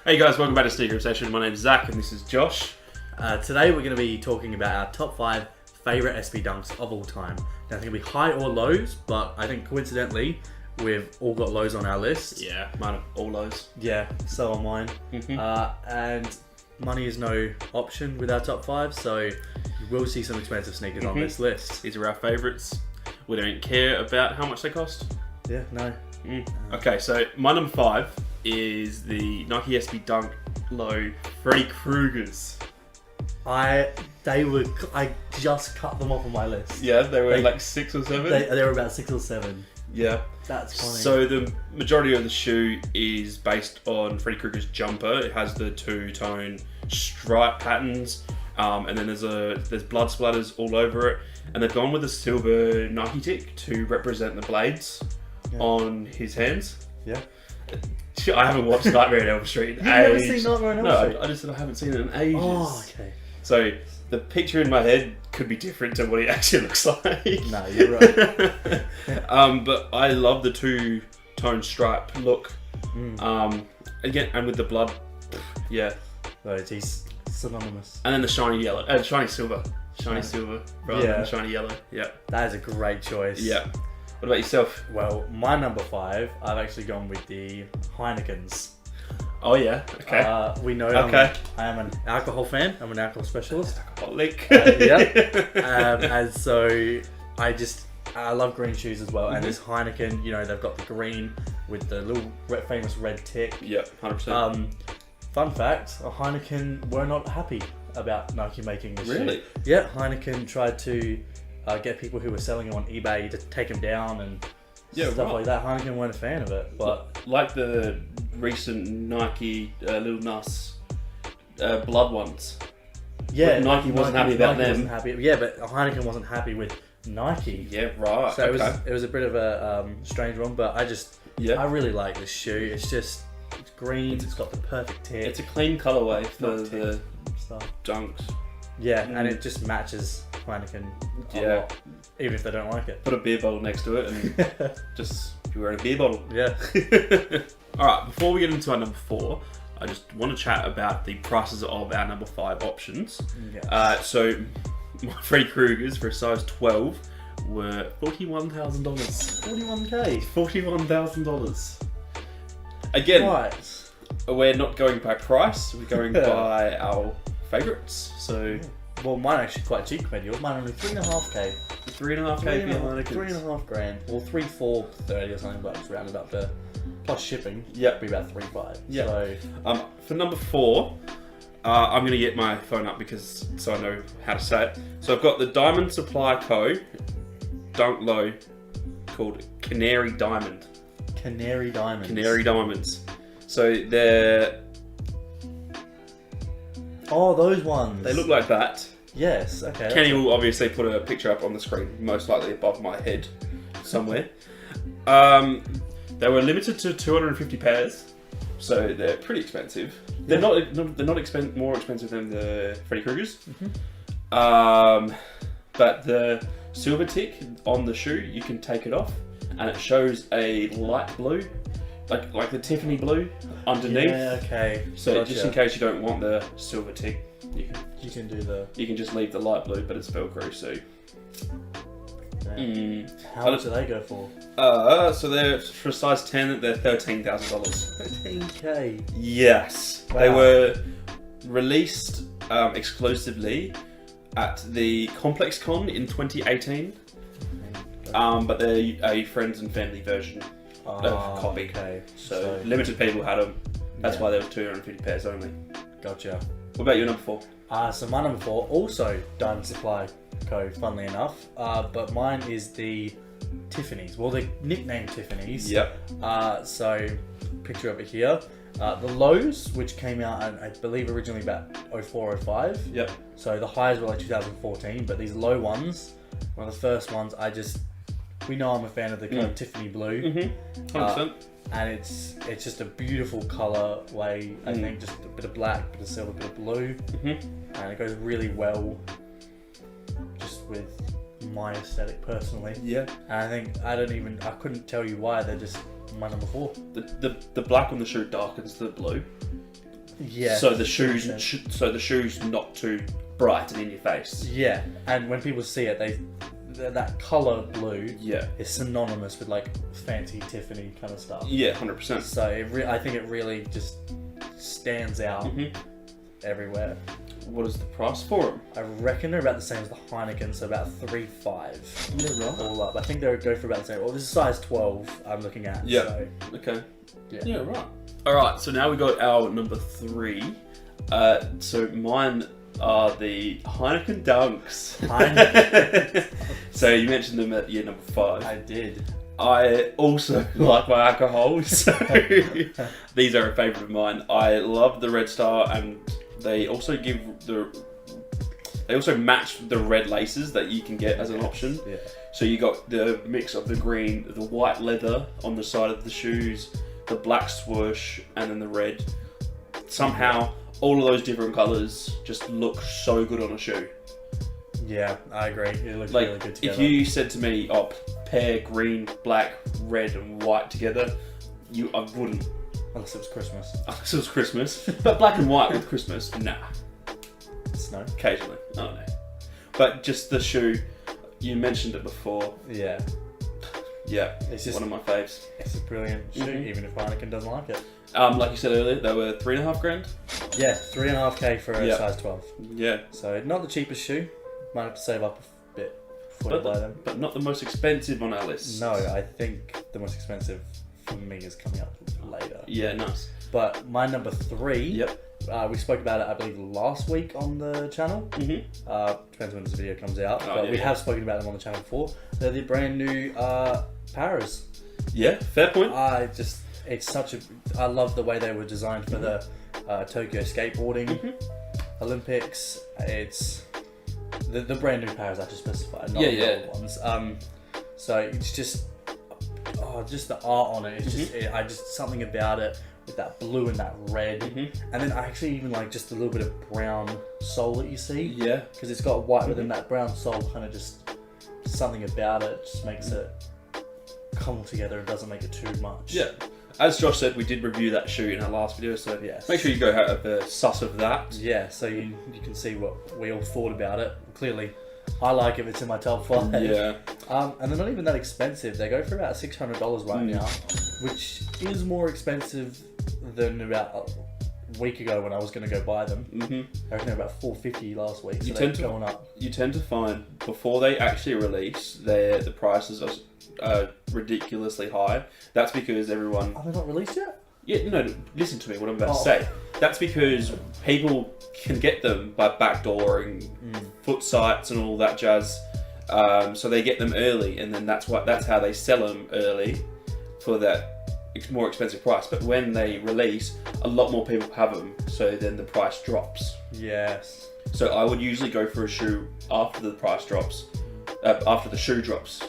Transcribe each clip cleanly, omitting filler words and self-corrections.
Hey guys, welcome back to Sneaker Obsession. My name is Zach and this is Josh. Today we're going to be talking about our top 5 favourite SB Dunks of all time. Now it's going to be high or lows, but I think coincidentally we've all got lows on our list. Yeah, mine are all lows. Yeah, so are mine. And money is no option with our top 5, so you will see some expensive sneakers on this list. These are our favourites. We don't care about how much they cost. Yeah, no. Okay, so my number 5 is the Nike SB Dunk Low Freddie Kruegers. I just cut them off on my list. Yeah, they were like 6 or 7. They were about 6 or 7. Yeah. That's funny. So the majority of the shoe is based on Freddie Krueger's jumper. It has the two-tone stripe patterns, and then there's blood splatters all over it. And they've gone with a silver Nike tick to represent the blades on his hands. Yeah. I haven't watched Nightmare on Elm Street in You've ages. never seen Nightmare on Elm Street? No, I just said I haven't seen it in ages. Oh, okay. So the picture in my head could be different to what he actually looks like. No, you're right. But I love the two-tone stripe look. Again, and with the blood, yeah. Right, he's synonymous. And then the shiny yellow, shiny silver rather than shiny yellow. Yeah. That is a great choice. Yeah. What about yourself? Well, my number 5, I've actually gone with the Heinekens. Oh yeah. Okay. We know Okay. I am an alcohol fan. I'm an alcohol specialist. Alcoholic. And so I love green shoes as well. And this Heineken, you know, they've got the green with the little famous red tick. Yeah, 100%. Fun fact: Heineken were not happy about Nike making this shoe. Really? Yeah, Heineken tried to get people who were selling it on eBay to take them down and stuff like that. Heineken weren't a fan of it, but like the recent Nike Lil Nas blood ones. yeah, Nike wasn't happy about them. Wasn't happy. Yeah, but Heineken wasn't happy with Nike. Yeah, right. So it was a bit of a strange one, but I really like this shoe. It's green. It's got the perfect tick. It's a clean colorway for the stuff. Dunks. Yeah, and it just matches Heineken a lot, even if they don't like it. Put a beer bottle next to it and just be wearing a beer bottle. Yeah. Alright, before we get into our number 4, I just want to chat about the prices of our number 5 options. Yes. So, my Freddie Kruegers for a size 12 were $41,000. 41k. $41,000. Again, Right. we're not going by price, we're going by our favourites. So, Well, mine are actually quite cheap compared to yours. Mine are only 3.5k. 3.5k for your Heinekens. 3.5 grand. Well, 3,430 or something, but it's rounded up to plus shipping. Yep. Be about 3.5. Yeah. So For number 4, I'm going to get my phone up so I know how to say it. So I've got the Diamond Supply Co. Dunk Low called Canary Diamond. Canary Diamonds. Canary Diamonds. So they're... Oh, those ones. They look like that. Yes, okay. Kenny will obviously put a picture up on the screen, most likely above my head somewhere. They were limited to 250 pairs, so they're pretty expensive. They're not more expensive than the Freddie Kruegers. But the silver tick on the shoe, you can take it off, and it shows a light blue, like the Tiffany blue underneath. Yeah, okay. So Gotcha. just in case you don't want the silver tick, You can do the... you can just leave the light blue, but it's Velcro. So How much do they go for? so they're for size 10. They're $13,000. 13k. Yes, Wow. they were released exclusively at the Complex Con in 2018. But they're a friends and family version copy. Okay. So limited people had them. That's why there was 250 pairs only. Gotcha. What about your number 4? So my number 4, also Diamond Supply Co. Funnily enough, but mine is the Tiffany's. Well, they're nicknamed Tiffany's. Yep. So picture of it here. The lows, which came out, I believe, originally about 04, 05. Yep. So the highs were like 2014, but these low ones, one of the first ones, we know I'm a fan of the kind of Tiffany blue. 100%. And it's just a beautiful colour way. I think just a bit of black, bit of silver, bit of blue, and it goes really well just with my aesthetic personally. Yeah. And I couldn't tell you why. They're just my number 4. The black on the shoe darkens the blue. Yeah. So the shoe's not too bright and in your face. Yeah, and when people see it, that color blue is synonymous with like fancy Tiffany kind of stuff. Yeah, 100%. So I think it really just stands out everywhere. What is the price for them? I reckon they're about the same as the Heineken, so about $3.5. Yeah, right. All up. I think they would go for about the same. Well, this is size 12 I'm looking at. Yeah. So, Okay. yeah, right. Alright, so now we got our number 3. So mine are the Heineken Dunks. So you mentioned them at year number 5. I did. I also like my alcohol, so these are a favourite of mine. I love the Red Star, and they also match the red laces that you can get as an option. Yeah. So you got the mix of the green, the white leather on the side of the shoes, the black swoosh, and then the red. Somehow, all of those different colours just look so good on a shoe. Yeah, I agree. It looks Like, really good together. if you said to me, "Oh, pair green, black, red, and white together," I wouldn't. Unless it was Christmas. Unless it was Christmas, but black and white with Christmas, nah. Snow. Occasionally, I don't know. But just the shoe, you mentioned it before. Yeah. Yeah, It's just one of my faves. It's a brilliant shoe, even if Heineken doesn't like it. Like you said earlier, they were $3.5 grand. Yeah, $3.5K for a size 12. Yeah, So not the cheapest shoe. Might have to save up a bit before I buy them. but not the most expensive on our list. No, I think the most expensive for me is coming up later. Yeah, nice. But my number 3. Yep. We spoke about it, I believe, last week on the channel. Depends when this video comes out. But we have spoken about them on the channel before. They're the brand new Paras. Yeah, fair point. I love the way they were designed for the Tokyo skateboarding Olympics. It's the brand new Paras I just specified, not the old ones. So it's just the art on it. It's just something about it with that blue and that red, and then I actually even like just a little bit of brown sole that you see. Yeah, because it's got white within that brown sole. Kind of just something about it just makes it come together and doesn't make it too much. Yeah. As Josh said, we did review that shoe in our last video, so Yes. make sure you go have a suss of that. Yeah, so you can see what we all thought about it. Clearly, I like it. It's in my top 5. Yeah. And they're not even that expensive. They go for about $600 right now, which is more expensive than about a week ago when I was going to go buy them. I reckon they're about $450 last week, so they're going up. You tend to find before they actually release, the prices are ridiculously high. That's because everyone. Are they not released yet? Yeah, no. Listen to me. What I'm about to say. That's because people can get them by backdooring, foot sites, and all that jazz. So they get them early, and then that's how they sell them early for that more expensive price. But when they release, a lot more people have them, so then the price drops. Yes. So I would usually go for a shoe after the price drops, after the shoe drops.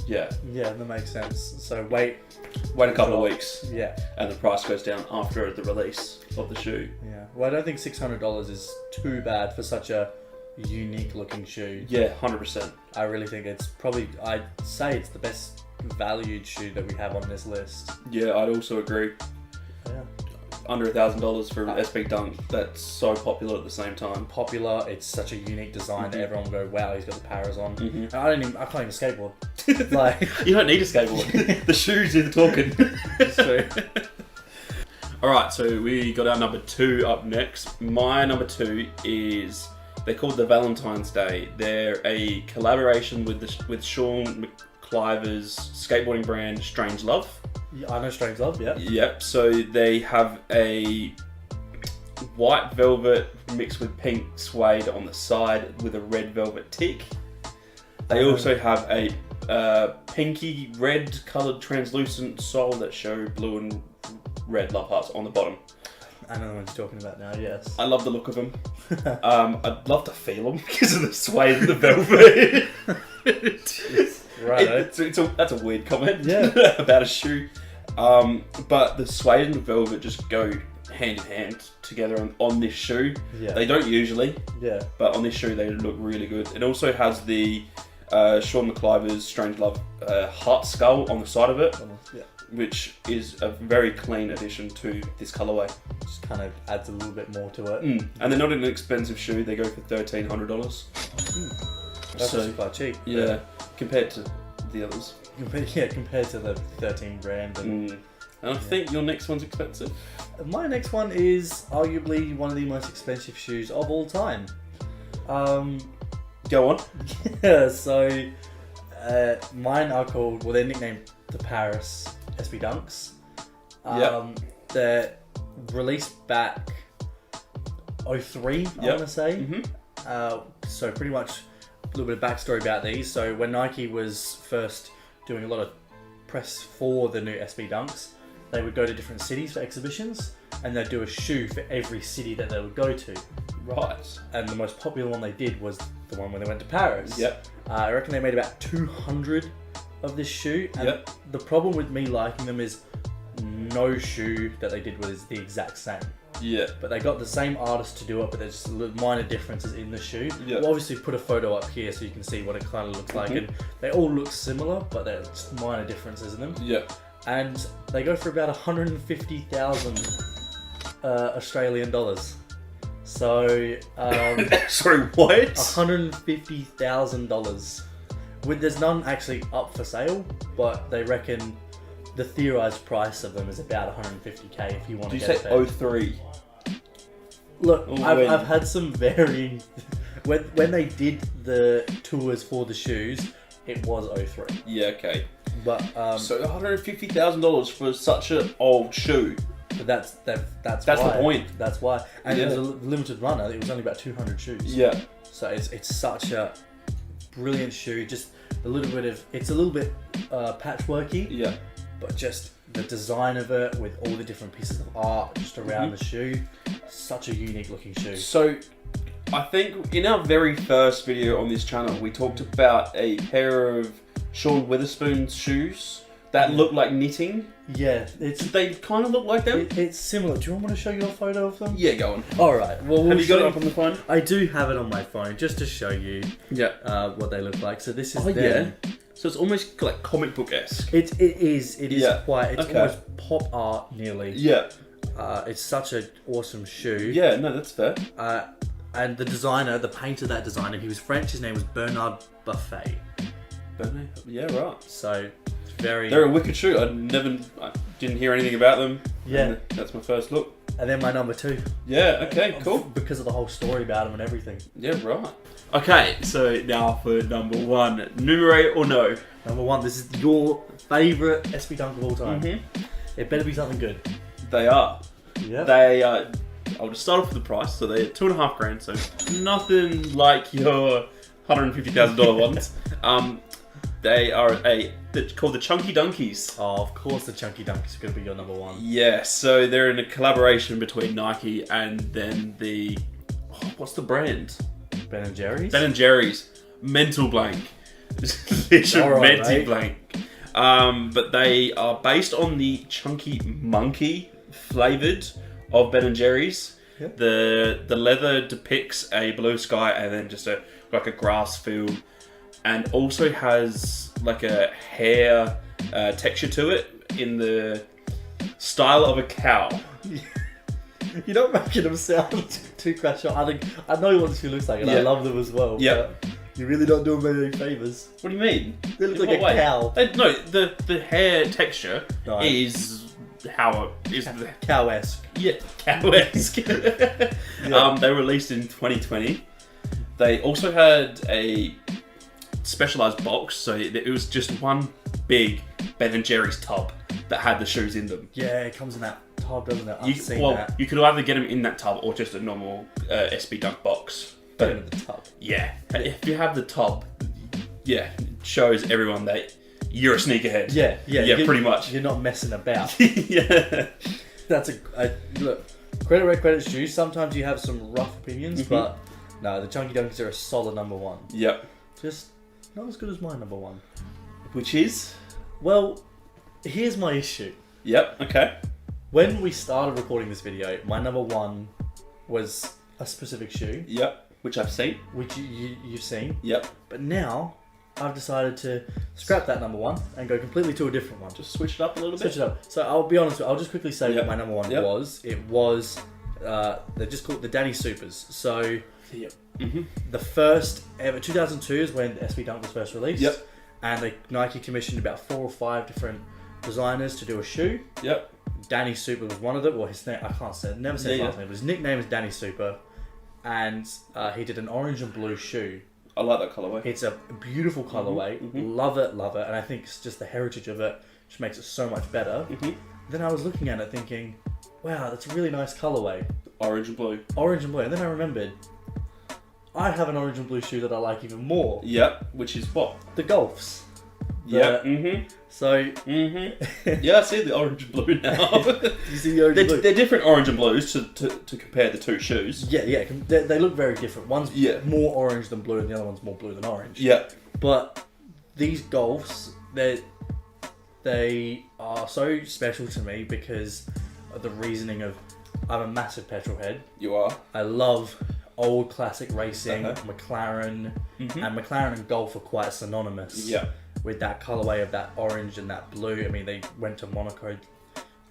Yeah, that makes sense. So wait a couple of weeks. Yeah. And the price goes down after the release of the shoe. Yeah. Well, I don't think $600 is too bad for such a unique looking shoe. Yeah, 100%. I really think it's probably, I'd say it's the best valued shoe that we have on this list. Yeah, I'd also agree. Yeah. Under $1,000 for an SB Dunk. That's so popular at the same time. Popular. It's such a unique design that everyone will go, wow, he's got the Paras on. And I can't even skateboard. Like, you don't need a skateboard. The shoes do the talking. it's true. Alright, so we got our number 2 up next. My number 2 is, they're called the Valentine's Day. They're a collaboration with Sean McCliver's skateboarding brand Strange Love. Yeah, I know Strange Love, yeah. Yep, so they have a white velvet mixed with pink suede on the side with a red velvet tick. They also have a pinky red coloured translucent sole that show blue and red love hearts on the bottom. I know the ones you're talking about now, yes. I love the look of them. I'd love to feel them because of the suede and the velvet. Right. That's a weird comment Yeah. about a shoe. But the suede and the velvet just go hand in hand together on this shoe. Yeah. They don't usually, Yeah. but on this shoe they look really good. It also has the Sean McCliver's Strange Love heart skull on the side of it. Yeah. which is a very clean addition to this colorway. Just kind of adds a little bit more to it. And they're not an expensive shoe. They go for $1,300. That's actually quite cheap. Yeah, compared to the others. Compared to the 13 grand. And I think your next one's expensive. My next one is arguably one of the most expensive shoes of all time. Go on. Yeah, so mine are called, well, they're nicknamed the Paris SB Dunks. They're released back 03, I want to say. So pretty much a little bit of backstory about these. So when Nike was first doing a lot of press for the new SB Dunks, they would go to different cities for exhibitions, and they'd do a shoe for every city that they would go to. Right. And the most popular one they did was the one when they went to Paris. Yep. I reckon they made about 200 of this shoe. And the problem with me liking them is no shoe that they did was the exact same. Yeah. But they got the same artist to do it, but there's just minor differences in the shoe. Yeah. We'll obviously put a photo up here so you can see what it kind of looks like. And they all look similar, but there's just minor differences in them. Yeah. And they go for about 150,000 Australian dollars. So, sorry, what? $150,000. There's none actually up for sale, but they reckon the theorized price of them is about 150k if you want to get it. Did you say 03? Look, I've had some varying. When they did the tours for the shoes, it was 03. Yeah, okay. But so $150,000 for such an old shoe. But that's the why. point. That's why. And it was a limited runner. It was only about 200 shoes. Yeah. So it's such a brilliant shoe. Just a little bit patchworky. Yeah. But just the design of it with all the different pieces of art just around the shoe. Such a unique looking shoe. So I think in our very first video on this channel, we talked about a pair of Sean Witherspoon's shoes that look like knitting. Yeah, they kind of look like them. It's similar. Do you want me to show you a photo of them? Yeah, go on. All right. Well, have you got it up on the phone? I do have it on my phone just to show you. Yeah. What they look like. So this is them. Yeah. So it's almost like comic book-esque. It is quite. It's almost pop art nearly. Yeah. It's such an awesome shoe. Yeah. No, that's fair. And the designer, the painter, that designer, he was French. His name was Bernard Buffet. Yeah, right. So very. They're a wicked shoe. I didn't hear anything about them. Yeah. That's my first look. And then my number 2. Yeah. Okay. Cool. Because of the whole story about them and everything. Yeah. Right. Okay. So now for number 1, numero or no? Number 1. This is your favourite SB Dunk of all time. It better be something good. They are. Yeah. They are. I'll just start off with the price. So they're $2.5 grand. So nothing like your $150,000 ones. They are called the Chunky Dunkies. Oh, of course the Chunky Dunkies are going to be your number 1. Yeah, so they're in a collaboration between Nike and then what's the brand? Ben & Jerry's? Ben & Jerry's. Mental blank. Literally mental blank. But they are based on the Chunky Monkey flavoured of Ben & Jerry's. Yep. The leather depicts a blue sky and then just a grass field. And also has like a hair texture to it in the style of a cow. You're not making them sound too crash on. I know what she looks like and I love them as well. Yeah. You really don't do them any favours. What do you mean? They look like a cow. No, the hair texture is how it is. Cow-esque. Yeah, cow-esque. They were released in 2020. They also had a specialized box, so it was just one big Ben & Jerry's tub that had the shoes in them. Yeah, it comes in that tub, doesn't it? You could either get them in that tub or just a normal SB Dunk box. But in the tub. Yeah, and if you have the tub, it shows everyone that you're a sneakerhead. Yeah, pretty much. You're not messing about. Yeah. That's look. Credit where credit's due. Sometimes you have some rough opinions, but no, the Chunky Dunkies are a solid number 1. Yep. Just not as good as my number 1. Which is? Well, here's my issue. Yep, okay. When we started recording this video, my number 1 was a specific shoe. Yep, which I've seen. Which you've seen. Yep. But now, I've decided to scrap that number one and go completely to a different one. Just switch it up a little Switch bit. it up. So I'll be honest with you, I'll just quickly say Yep. what my number one Yep. was. It was, they're just called the Danny Supers. So Yep. the first ever, 2002 is when the SB Dunk was first released. Yep. And Nike commissioned about 4 or 5 different designers to do a shoe. Yep. Danny Super was one of them. Well, his name, I can't say, never say his last name, but his nickname is Danny Super. And he did an orange and blue shoe. I like that colorway. It's a beautiful colorway. Love it. And I think it's just the heritage of it which makes it so much better. Then I was looking at it thinking, wow, that's a really nice colorway. Orange and blue. Orange and blue. And then I remembered, I have an orange and blue shoe that I like even more. Yep. Which is what? The Golfs. Yeah. So, Yeah, I see the orange and blue now. you see the orange and blue? They're different orange and blues to compare the two shoes. Yeah. They look very different. One's Yeah. more orange than blue, and the other one's more blue than orange. Yeah. But these Golfs, they are so special to me because of the reasoning of I'm a massive petrol head. You are. I love old classic racing, McLaren, and McLaren and Golf are quite synonymous. Yeah. With that colorway of that orange and that blue. I mean, they went to Monaco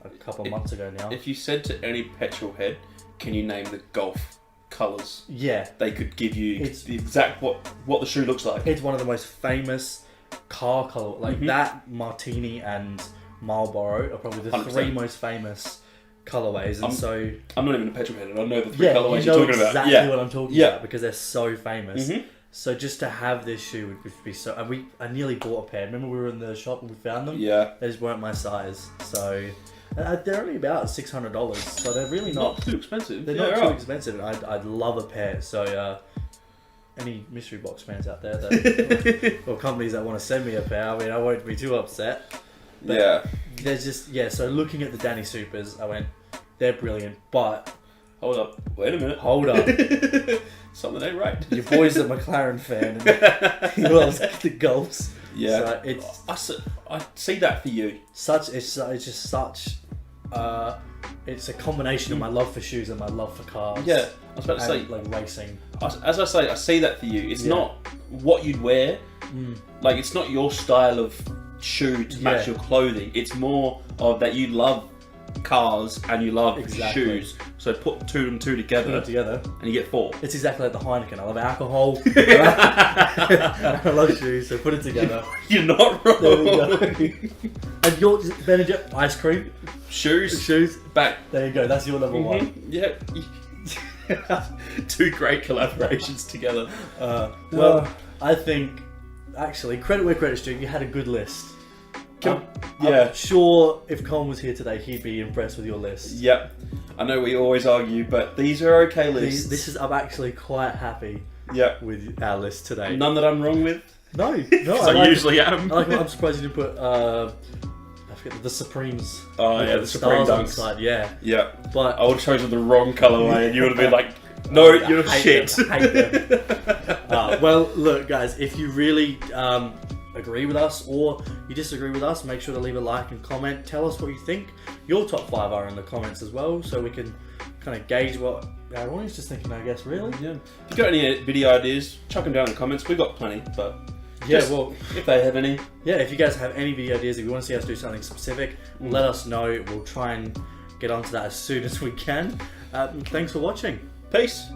a couple of months ago now. If you said to any petrol head, can you name the Golf colours? Yeah. They could give you the exact what the shoe looks like. It's one of the most famous car color. Like that, Martini and Marlboro are probably the 100%. 3 most famous colorways. And I'm not even a petrol head, and I know the 3 yeah, colourways you know you're talking exactly about. Yeah. what I'm talking Yeah. about because they're so famous. So just to have this shoe would be so. And I nearly bought a pair. Remember we were in the shop and we found them? Yeah. They just weren't my size. So they're only about $600. So they're really Not too expensive. They're not too expensive. And I'd love a pair. So any mystery box fans out there that or companies that want to send me a pair, I mean, I won't be too upset. But Yeah. there's just so looking at the Danny Supers, I went, they're brilliant. But Hold up. Wait a minute. hold up. Something ain't right. Your boy's a McLaren fan, and he loves the Golfs. Yeah. So I see that for you. it's just such. It's a combination of my love for shoes and my love for cars. Yeah. I was about to say, like racing. as I say, I see that for you. It's not what you'd wear. Like, it's not your style of shoe to match your clothing. It's more of that you love cars and you love shoes. So put two and two together, and you get 4. It's exactly like the Heineken. I love alcohol. I love shoes. So put it together. You're not wrong. There we go. And your Benedict ice cream, Shoes. Back. There you go. That's your number one. Yeah. 2 great collaborations together. Well, I think actually credit where credit's due. You had a good list. I'm sure if Colin was here today, he'd be impressed with your list. Yep. I know we always argue, but these are okay lists. I'm actually quite happy with our list today. None that I'm wrong with. No. I usually am. I'm surprised you didn't put I forget the Supremes. Oh yeah, the Supreme stars on the Dunks. side. Yeah. Yeah. But I would have chosen the wrong colorway, and you would have been like, "No, you're shit." I hate them. Well, look, guys, if you really agree with us or you disagree with us, make sure to leave a like and comment. Tell us what you think. Your top 5 are in the comments as well, so we can kind of gauge what our audience is thinking, I guess, really. Yeah. If you've got any video ideas, chuck them down in the comments. We've got plenty, but well, if they have any. Yeah, if you guys have any video ideas, if you want to see us do something specific, let us know. We'll try and get onto that as soon as we can. Thanks for watching. Peace.